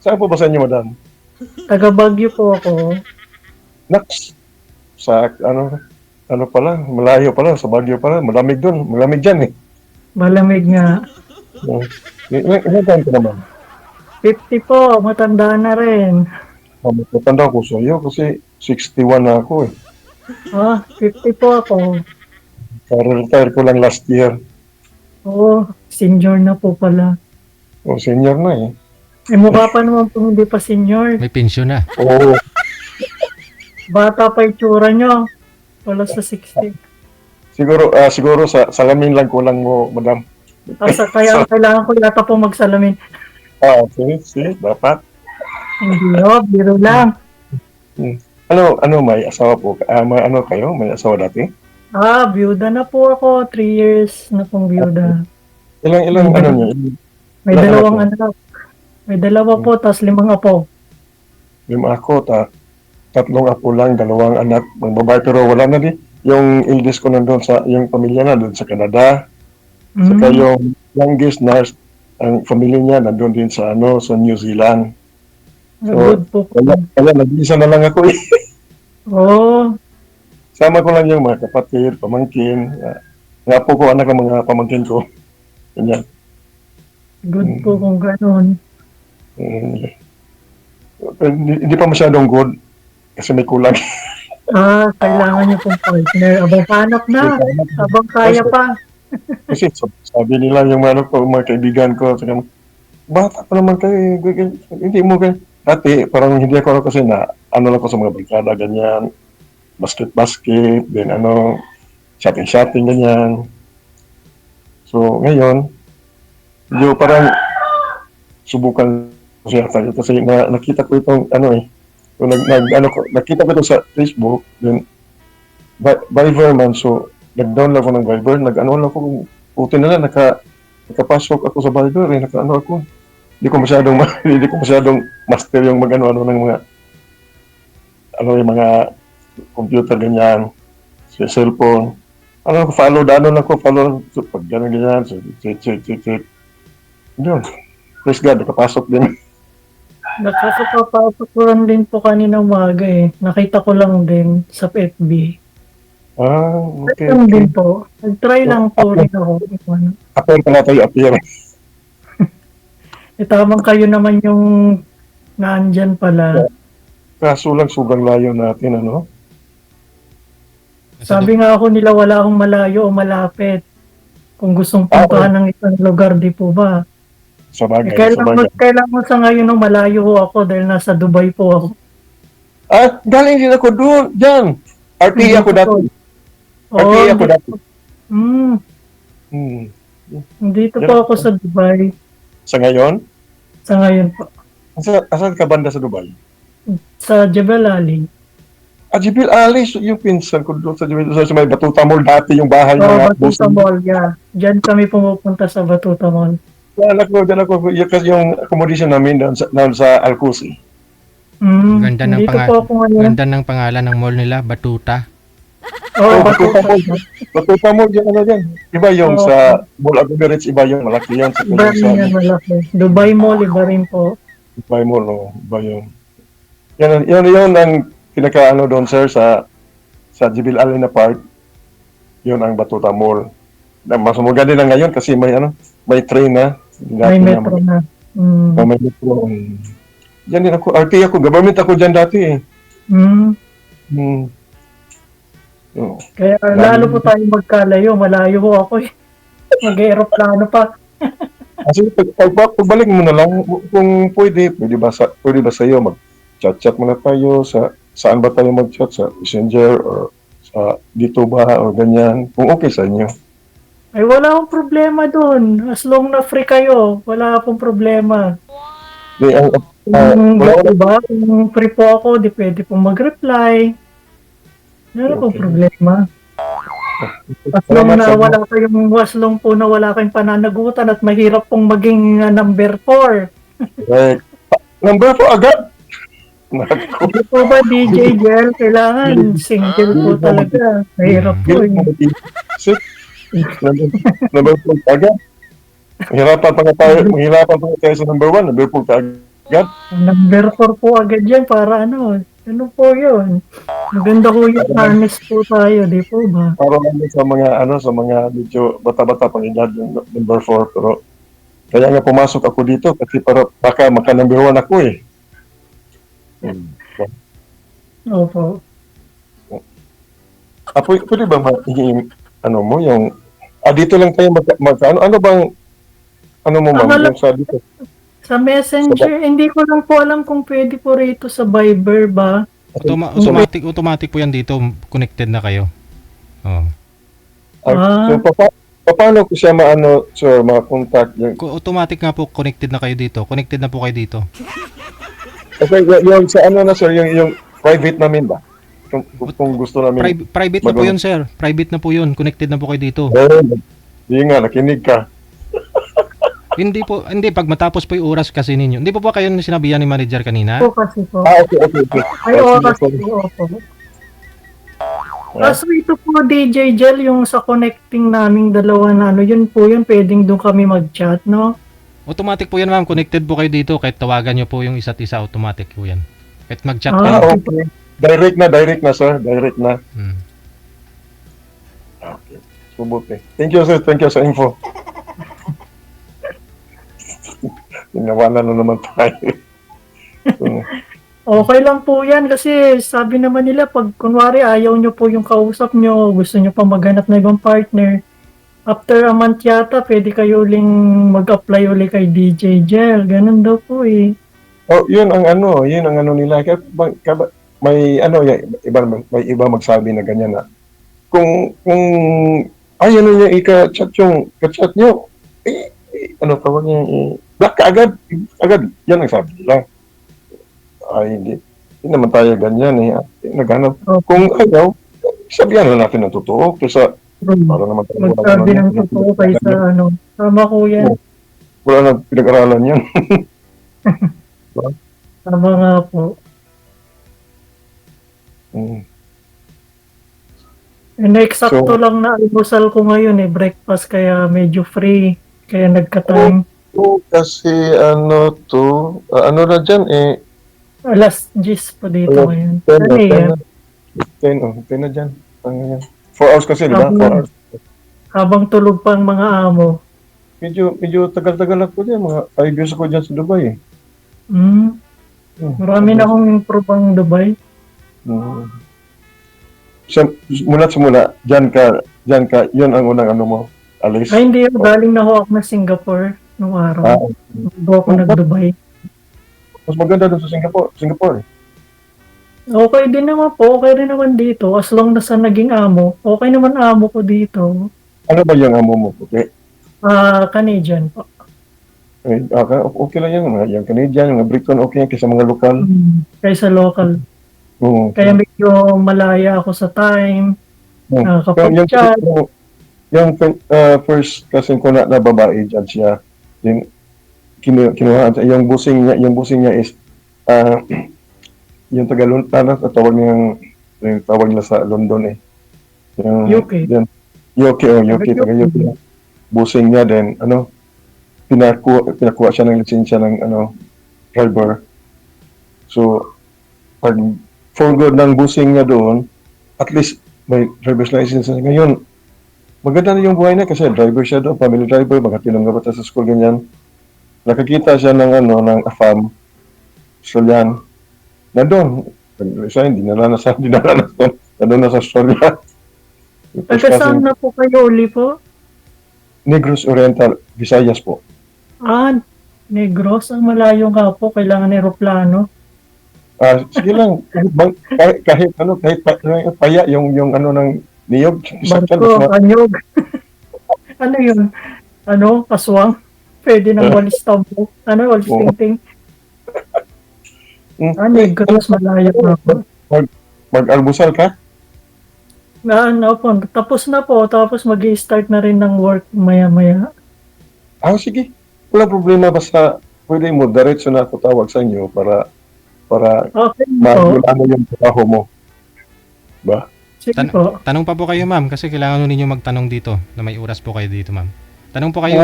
Saan po ba sa inyo, madam? Taga Baguio po ako. Naks, sa ano pala, malayo pala, sa Baguio pala, malamig doon, malamig dyan eh. Malamig nga. Ilan taon ka naman? 50 po, matanda na rin. Matanda ko sa iyo kasi 61 na ako eh. 50 po ako. Retire ko lang last year. Oo, senior na po pala. O, senior na eh. Mukha pa naman po hindi pa senior. May pensyon na. Oo. Bata pa itsura nyo. Wala sa 60. Siguro sa salamin lang kulang mo, madam. Kaya kailangan ko yata po magsalamin. See, dapat. Hindi biro lang. Ano, may asawa po? Ano kayo? May asawa dati? Byuda na po ako. 3 years na pong byuda. Ilang ano niya? May dalawang anak. May dalawa po, tas 5 apo. Yung ako, tatlong apo lang, 2 anak, mga babae, pero wala na yung eldest ko nandun yung pamilya na doon sa Canada. Saka yung youngest nurse, ang pamilya niya nandun din sa New Zealand. So, Good po. Kaya nag-isa na lang ako eh. Sama ko lang yung mga kapatid, pamangkin. Nga po ko, anak ng mga pamangkin ko. Ganyan. Good po kung gano'n. Hindi pa masyadong good kasi may kulang. Kailangan niyo pong partner. Abang hanap na. Abang kaya pa. Kasi sabi nila yung mga kaibigan ko, bata pa naman kayo, hindi mo kayo. Dati, parang hindi ako kasi lang ko sa mga barkada, ganyan, basket, then shopping, ganyan. So, ngayon, medyo parang subukan ko siya tayo kasi nakita ko itong nakita ko ito sa Facebook, then Viber man, so nag-download ako ng Viber, lang ako, puti na lang, nakapasok ako sa Viber, ako. Hindi ko masyadong master yung ng mga, yung mga computer, ganyan, sa cellphone. Follow, pag ganyan, check. Yun, praise God, nakapasok din. Nakakapapasok ko lang din po kanina umaga eh. Nakita ko lang din sa FB. Okay. Lang din po. Nag-try lang po rin ako. Appear pala tayo, appear. Tamang kayo naman yung naandyan pala. Kaso lang, sobrang layo natin, Sabi nga ako nila wala akong malayo o malapit. Kung gustong puntahan ng isang lugar, di po ba? Sabagay. Kailangan mo sa ngayon ng malayo ho ako dahil nasa Dubai po ako. Galing din ako doon, dyan. RTA ako dati. RTA ako dati. Dito po ako sa Dubai. Sa ngayon? Sa ngayon po. Asan ka banda sa Dubai? Sa Jebel Ali. Jebel Ali, yung pinsan ko doon sa Jebel Ali. Sa may Batuta Mall dati yung bahay ng Batuta Mall, yeah. Diyan kami pumupunta sa Batuta Mall. Diyan ako, yung accommodation namin doon sa Al-Qusi. Ganda ng pangalan ng mall nila, Batuta. Batuta Mall. Batuta Mall, dyan. Iba yung sa Mall Agoberits, iba yung malaki yan. Iba rin yan, malaki. Dubai Mall, iba rin po. Dubai Mall, iba yung. Yan ang pinaka doon, sir, sa Jebel Ali na part. Yun ang Batuta Mall. Mas maganda na ngayon kasi may train na. May metro na. May metro. Diyan din ako. RT ako. Government ako dyan dati eh. Kaya lalo po tayo magkalayo. Malayo po ako eh. Mag-aeroplano pa. Kasi pagbalik mo na lang kung pwede ba sa iyo mag-chat muna tayo saan ba tayo mag-chat, sa Messenger or sa dito ba o ganyan, kung okay sa inyo. Ay, wala akong problema doon. As long na free kayo, wala akong problema. Kung free po ako, di pwede pong mag-reply. Wala akong problema. As long po na wala kayong pananagutan at mahirap pong maging number 4. Number 4 agad? Hindi po ba DJ Gel? Kailangan single po talaga. Mahirap po eh. Number 4 agad? Mahirapan pa tayo sa number 1, number 4 agad. God, Number 4 po agad yan para ano po yun. Maganda po yung honest po tayo, di po ba? para lang sa mga medyo bata-bata pang edad yung number 4, pero kaya nga pumasok ako dito kasi para baka maka-number 1 ako eh. Opo. Pwede ba ano mo, yung, dito lang tayo ano bang, ano mo ma'am, Akala- yung sa dito? Sa Messenger, hindi ko lang po alam kung pwede po rito sa Viber ba. Automatic po yan dito, connected na kayo. Oh. So, paano ko siya maano, sir, contact yung, Automatic nga po connected na kayo dito. Connected na po kayo dito. okay, yung sa ano na sir, yung private namin ba? Kung gusto namin. Private na po yun, sir. Private na po yun. Connected na po kayo dito. Hindi nga, nakinig ka. Hindi pag matapos po yung oras kasi ninyo. Hindi po ba kayo sinabihan ni manager kanina? Po kasi po. Okay. Ay, oras po. Opo. Kaso ito po, DJ Gel, yung sa connecting naming dalawa na yun po yun, pwedeng doon kami mag-chat, no? Automatic po yan, ma'am. Connected po kayo dito. Kahit tawagan nyo po yung isa't isa, automatic po yan. Kahit mag-chat kayo. Okay. Direct na, sir. Direct na. Okay. Subuti. Thank you, sir. Thank you sa info. Tinawanan na naman tayo. Okay lang po yan kasi sabi naman nila pag kunwari ayaw nyo po yung kausap nyo, gusto nyo pa maghanap na ibang partner, after a month yata pwede kayo uling mag-apply uli kay DJ Gel. Ganun daw po eh. Yun ang ano nila. May iba magsabi na ganyan na. Kung ayaw nyo ka-chat nyo, tawag niya, black ka agad, yan ang sabi nila. Ay, hindi naman tayo ganyan eh. Naghanap. Kung ayaw, sabihan na natin ang totoo. Kasi para naman tayo magsabi ng totoo kaysa tama ko yan. Wala na pinag-aralan yan. Tama nga po. Eksakto lang na almusal ko ngayon breakfast kaya medyo free. Kaya nagka-time. Kasi ano na dyan Alas 10 po dito ngayon. 10 na dyan. 4 hours kasi, di ba? 4 hours. Habang tulog pang mga amo. Medyo tagal-tagal ako dyan. Mga 5 years ako dyan sa Dubai eh. Marami na akong improve ang Dubai. Simula, dyan ka, yun ang unang ano mo, alis. Ay, hindi. Galing na ako na Singapore nung araw. Bago ako nag-Dubai. Mas maganda doon sa Singapore. Okay din naman po. Okay rin naman dito. As long na sa naging amo, okay naman amo ko dito. Ano ba yung amo mo? Okay. Canadian po. Okay lang yan. Yung Canadian, yung Briton, okay yan kaysa mga lokal. Kaysa local. Kaya medyo malaya ako sa time. Kapag chat. Yung first kasi ko na babae dyan siya. Kinuha yung busing niya is yung tawag nila sa London eh. Yung UK. UK, taga UK. Busing niya din pinakuha siya ng lisensya ng driver. So pag for good ng busing niya doon, at least may driver's license na ngayon. Maganda na yung buhay niya kasi driver siya doon, family driver, maghatinong nga bata sa school ganyan. Nakakita siya ng AFAM, Australian. Na doon, siya dinala na sa Australia. Saan na po kayo uli po? Negros Oriental, Visayas po. Negros, ang malayo nga po, kailangan aeroplano. Sige lang, kahit paya yung ng niyog. Barko, anyog. Ano yun? Paswang? Pwede ng walis tabo. Walis tingting. Negros, malayo na po. Mag-almusal ka? Tapos na po. Tapos mag-i-start na rin ng work maya-maya. Sige. Wala problema. Basta pwede mo, diretso na ako tawag sa inyo para okay, ano yung trabaho mo. Ba? Sige po. Tanong pa po kayo, ma'am, kasi kailangan ninyo magtanong dito na may oras po kayo dito, ma'am. Tanong po kayo.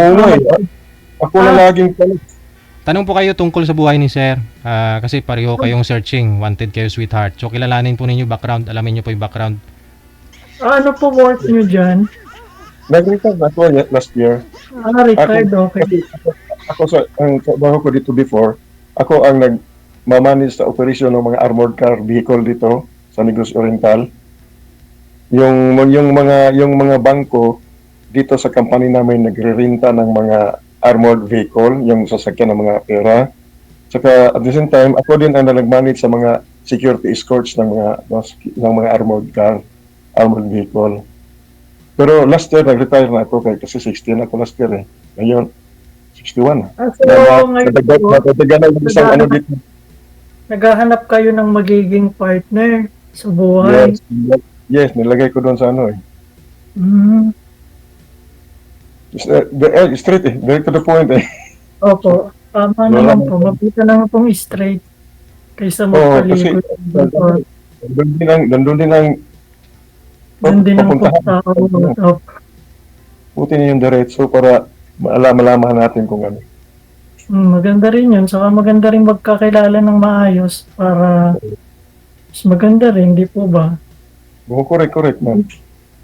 Ako na laging tanong. Tanong po kayo tungkol sa buhay ni Sir. Kasi pareho kayong searching. Wanted kayo, sweetheart. So, kilalanin po ninyo background. Alamin nyo po yung background. Ano po work nyo dyan? Nag-retire na ako last year. Retired, okay. Ako ang trabaho ko dito before, ako ang nag-manage sa operation ng mga armored car vehicle dito sa Negros Oriental. Yung mga bangko dito sa company namin nagre-renta ng mga armored vehicle, yung sasakyan ng mga pera. Saka at the same time, ako din ang nag-manage sa mga security escorts ng mga armored car, armored vehicle. Pero last year nag-retire na ako kasi 16 ako last year eh. Ngayon 61. So, Nadagdagan ng isang ano dito. naghahanap kayo ng magiging partner sa buhay. Yes, nilagay ko doon sa ano eh. Mm. Straight eh, direct to the point eh. Opo, tama naman po. Mabita naman pong straight kaysa magpaligo. Nandun din ang Hindi naman po papuntahan. tao. Buti niya yung diretso para malaman natin kung ano. Maganda rin yun. Saka maganda rin magkakilala ng maayos para mas maganda rin, di po ba? Correct ma'am.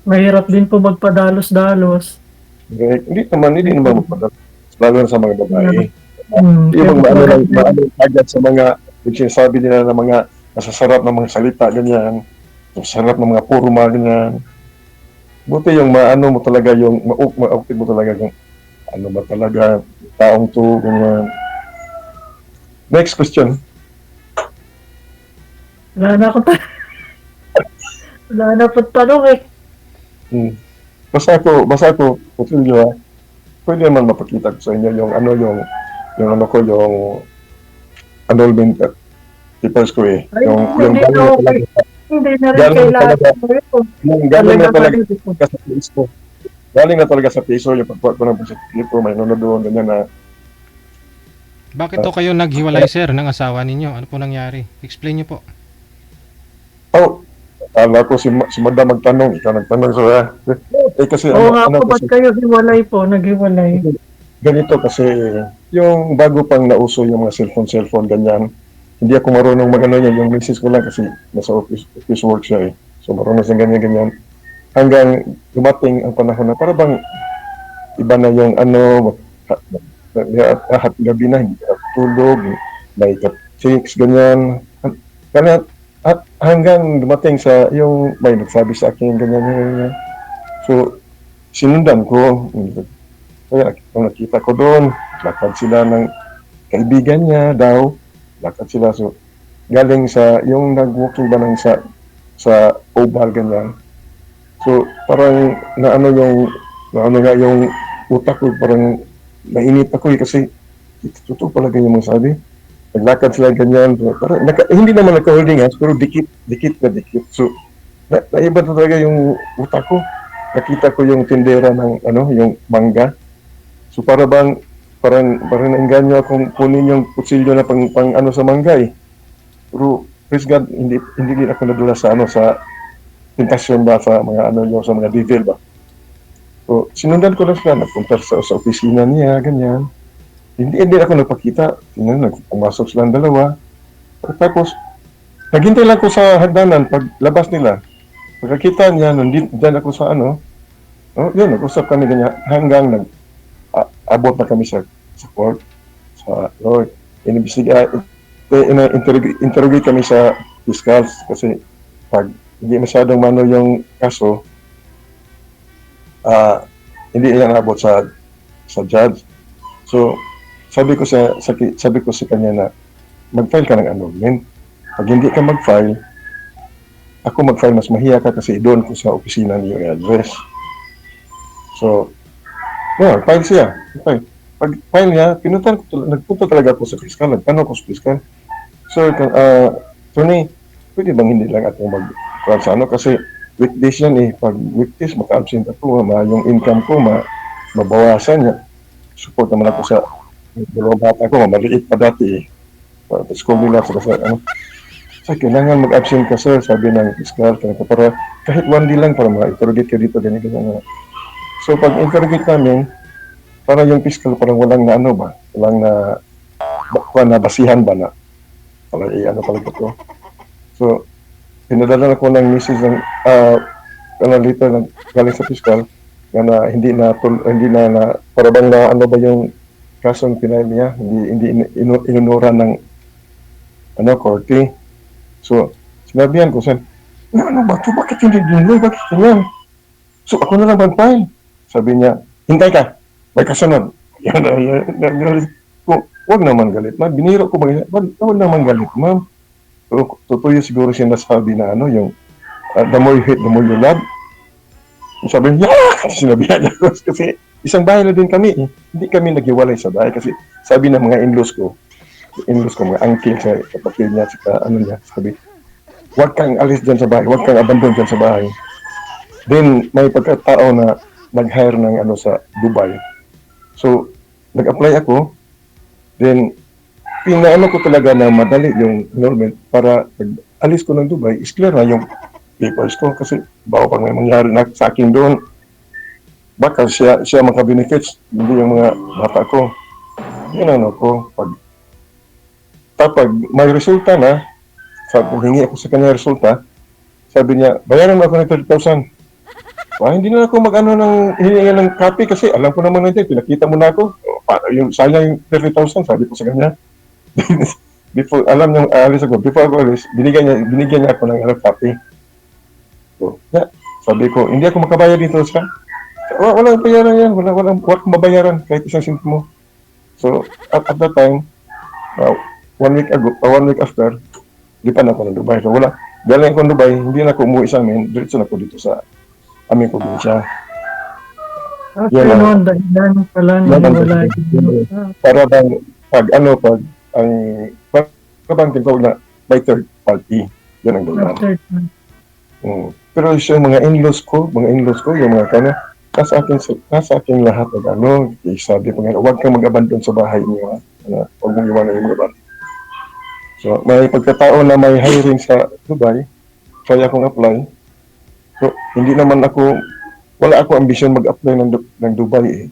Mahirap din po magpadalos-dalos. Hindi naman magpadala. Lalo na sa mga babae. Kaya Yung po, maano agad sa mga yung sinasabi nila ng mga masasarap na mga salita, ganyan. Masasarap na mga purma, ganyan. Buti yung maano mo talaga, yung ma-outfit mo talaga kung ano ba talaga, taong to, ganyan. Next question. wala na akong wala na po tanong eh. Basta ako, Putilio ha, pwede naman mapakita ko sa inyo yung annulment papers ko eh. Ay, Yung hindi galing na okay. talaga. Hindi na rin Galing na kailangan talaga. mo ito. Yung galing na talaga Talaga sa piso. Galing na talaga sa piso yung pagpuat ko ng piso, may nunod doon, ganyan na. Bakit to kayo naghiwalay, Sir, ng asawa ninyo? Ano po nangyari? Explain nyo po. Oh, akala ko si Madam magtanong, ikaw nagtanong sa kasi Oo nga po, ba't kasi kayo naghiwalay? ganito kasi yung bago pang nauso yung mga cellphone ganyan, hindi ako marunong magano yan, yung misis ko lang kasi nasa office work siya eh. So marunong sa ganyan. Hanggang dumating ang panahon na para bang iba na yung ano, lahat gabi na, hindi ka tulog, may ka-chicks, ganyan. At hanggang dumating sa yung may nagsabi sa akin, ganyan. So, sinundan ko. Kaya nakita ko doon, lakad sila ng kaibigan niya daw. Lakad sila. So, galing sa, yung nag-walking ba ng sa Oval, ganyan. So, parang naano yung utak ko, parang nainit ako kasi totoo pala ganyan mo sabi. Naglakad sila ganyan. Parang, hindi naman naka-holding hands, pero dikit. So, naiba na talaga yung utak ko. Nakita ko yung tindera ng yung mangga. So parang nainganyo akong kunin yung kutsilyo na pang sa mangga eh. Pero praise God, hindi din ako nadula sa sa tentasyon ba sa mga sa mga devil ba. So sinundan ko na siya, nagpunta sa opisina niya, ganyan. Hindi ako nagpakita. Pumasok silang dalawa. Tapos naghintay lang ko sa hagdanan paglabas nila. Pagkakita niya, nandyan ako sa yun, nag-usap kami ganyan, hanggang abot na kami sa court, sa Lord. Interrogate kami sa fiscals kasi pag hindi masyadong mano yung kaso, hindi niya naabot sa judge. So, sabi ko sa kanya na mag-file ka ng annulment. Pag hindi ka mag-file, ako mag-file, mas mahiya ka kasi doon ko sa opisina niyo i-address. So, file siya. Okay. Pag file niya, nagpunta talaga ako sa fiscal, nagtanong ko sa fiscal. So, Tony, pwede bang hindi lang ako mag-file sa kasi weekdays yan eh. Pag weekdays, maka-absent ako, yung income ko, mabawasan niya. Support naman ako sa dalawang bata ko, maliit pa dati eh. School nila, so, kailangan mag-absent ka sir, sabi ng fiscal, para kahit 1 day lang para ma-interrogate ka dito, ganyan. So pag interrogate namin, parang yung fiscal parang walang na walang na kuha na basihan ba na pala ano pala ko. So pinadala ko ng message ng dito ng galing sa fiscal na hindi na para bang na ano ba yung kasong pinay niya, hindi inunuran ng korte. So sinabihan ko sa ano ba ito? Bakit hindi dinloy? Bakit ganyan? So ako na lang mag-file. Sabi niya, hintay ka. May kasunod. Huwag naman galit, ma'am. Biniro ko ba? Huwag naman galit, ma'am. So, totoo siguro siya nasabi na yung the more you hate, the more you love. Sabi niya, sinabihan niya ko. Kasi isang bahay na din kami. Hindi kami naghiwalay sa bahay. Kasi sabi ng mga in-laws ko, mga uncle sa kapatid niya, sabi, huwag kang alis dyan sa bahay, huwag kang abandon dyan sa bahay. Then, may pagkatao na nag-hire ng sa Dubai. So, nag-apply ako. Then, pinaano ko talaga na madali yung enrollment para pag alis ko ng Dubai, is clear na yung papers ko. Kasi, bago pang may mangyari na sa akin doon, baka siya maka-benefits, hindi yung mga bata ko. Yan ko. Kapag may resulta na, hingi ako sa kanya resulta, sabi niya, bayaran mo ako ng 30,000. Hindi na ako mag-ano ng hininga ng copy kasi alam ko naman natin, pinakita mo na ako. Sayang yung 30,000, sabi ko sa kanya. Before, alam niyang alis ako, before ako alis, binigyan niya ako ng copy. So, sabi ko, hindi ako makabayad dito sa walang bayaran yan, walang mabayaran kahit isang sentimo. So, at that time, 1 week after, di pa na ako ng Dubai. So, galing ako ng Dubai, hindi na ako umuwi sa amin, diretso na ako dito sa aming probinsya. Yan naman, dahilan pala na wala. Para bang, tinatawag na by third party. Yan ang dahilan. Pero yung mga in-laws ko, yung mga nasa akin lahat ng sabi ko nga, huwag kang mag-abandon sa bahay niyo. Huwag mong iwanan yung mga bata. So, may pagkataon na may hiring sa Dubai, kaya akong apply. So, wala ako ambisyon mag-apply ng Dubai eh.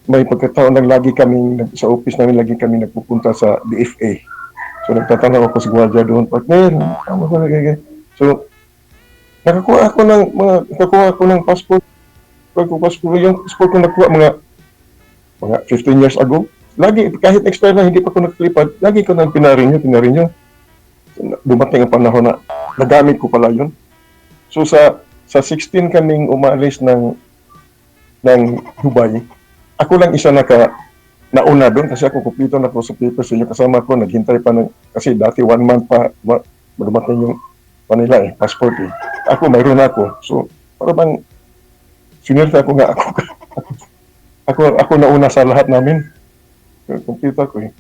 May pagkataon lang sa office namin, lagi kami nagpupunta sa DFA. So, nagtatanong ako sa gwardiya doon, partner, so, nakakuha ako ng passport. Yung passport ko nakuha mga 15 years ago. Lagi, kahit expire na, hindi pa ako naglipad, lagi ko nang pinarenew. Dumating ang panahon na nagamit ko pala yun. So sa 16 kaming umalis ng Dubai, ako lang isa nauna doon kasi ako kumpleto na ako sa papers. Yung kasama ko, naghintay pa kasi dati 1 month pa dumating yung Manila passport eh. Ako, mayroon ako. So, para bang sinirta ko nga ako nauna sa lahat namin. Kumpleto ko eh.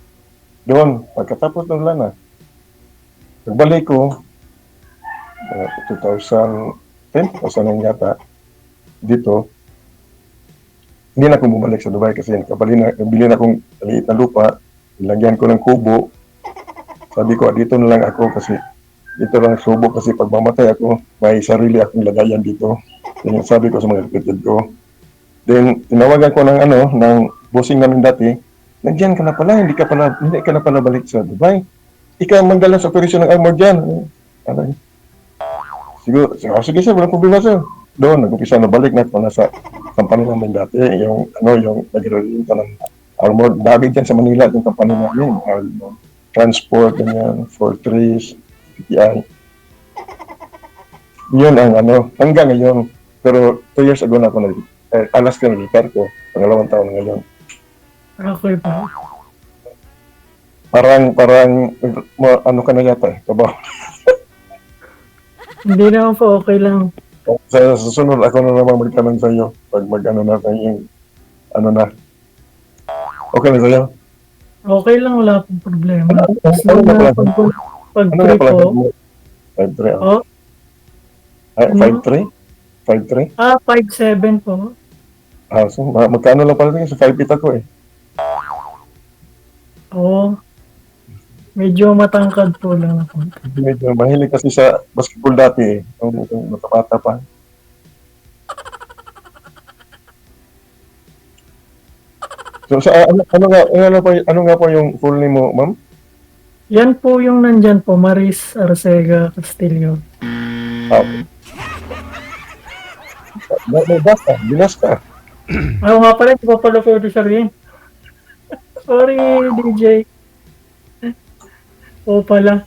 Doon, pagkatapos ng lana, nagbalik ko 2010 o sanang yata dito, hindi na akong bumalik sa Dubai kasi bili na akong maliit na lupa, nilagyan ko ng kubo. Sabi ko, dito na lang ako kasi dito lang subo kasi pag mamatay ako, may sarili akong lagayan dito. Yan yung sabi ko sa mga kapatid ko. Then, tinawagan ko ng bossing namin dati, nandiyan ka na pala, hindi ka na pala balik sa Dubai. Ikaw magdala sa operasyon ng armor dyan. Siguro, sige sir, walang problema sir. Doon, nag-upisa na balik na ako sa company namin dati, yung nag-release ng armor. Dami dyan sa Manila, yung company namin, transport, ganyan, Fortress, PTI. Yun ang hanggang ngayon. Pero 2 years ago na ako alas ka nag-retire ko, pangalawang taon na ngayon. Okay pa. Parang, ka na yata, kabaw. Hindi naman po, okay lang. Sa susunod, ako na naman magtanong sa iyo pag na yung na. Okay na sa'yo? Okay lang, wala pong problema. Pag free po. 5'3"? Oh? 5'3"? 5'3"? 5'7" po. So, magkano lang pala sa 5 feet ako eh. Oo. Medyo matangkad po lang ako. Medyo mahilig kasi sa basketball dati eh. Yung matapata pa. So, ano nga po yung full name mo, ma'am? Yan po yung nandyan po, Maris Arcega Castillo. Okay. Binas ka. Ako nga pala, hindi ko pala pwede sabihin. Sorry, DJ. Oo pala.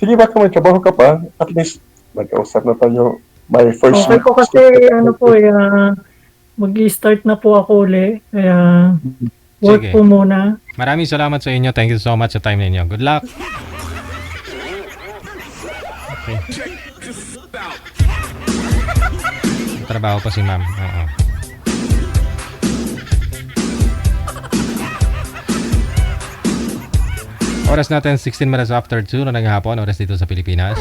Sige, baka may trabaho ka pa, at least magkausap na tayo. My first Okay po kasi ano po mag-i-start na po ako uli. Kaya work Sige. po muna. Maraming salamat sa inyo. Thank you so much sa time ninyo. Good luck. Okay. Trabaho pa si ma'am. Oo. Oras natin 16 minutes after 2 na naghapon. Oras dito sa Pilipinas.